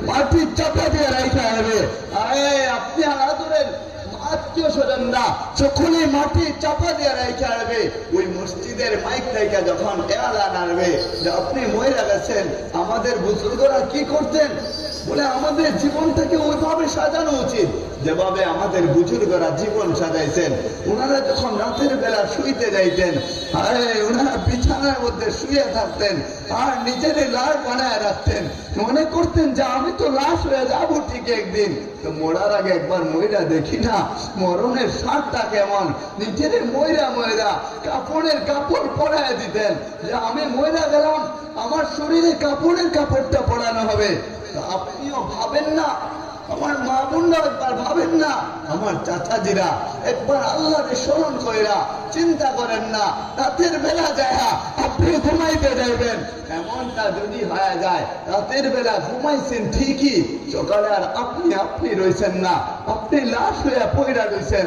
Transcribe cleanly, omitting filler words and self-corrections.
মাটির চাপা দিয়ে রাখতে হবে। আপনি আদরের আত্মীয় স্বজনরা সকলে মাটির চাপা দিয়ে রাখতে হবে। ওই মসজিদের মাইক থেকে যখন এলান আসবে যে আপনি মহিলা গেছেন, আমাদের বুজুর্গরা কি করতেন বলে আমাদের জীবনটাকে ওইভাবে সাজানো উচিত যেভাবে আমাদের বুজুর্গরা জীবন সাজাইছেন। ওনারা যখন রাতের বেলা শুইতে যাইতেন, ওনারা বিছানার মধ্যে শুয়ে থাকতেন আর নিজের লাশ বানায় রাখতেন। মনে করতেন যে আমি তো লাশ হয়ে যাবো ঠিক একদিন, তো মরার আগে একবার ময়রা দেখি না মরণের স্বাদটা কেমন। নিজের ময়রা কাপড়ের কাপড় পরায় দিতেন যে আমি ময়রা গেলাম, আমার শরীরে কাপড়ের কাপড়টা পরানো হবে। আপনিও ভাবেন না, আমার মা বোনরা একবার ভাবেন না, আমার চাচাজিরা একবার আল্লাহকে স্মরণ কইরা চিন্তা করেন না। রাতের বেলা যায় আপনি ঘুমাইতে যাইবেন, এমনটা যদি হয়ে যায় রাতের বেলা ঘুমাইছেন ঠিকই, সকালে আর আপনি রয়েছেন না, আপনি লাশ হইয়া পয়রা রয়েছেন।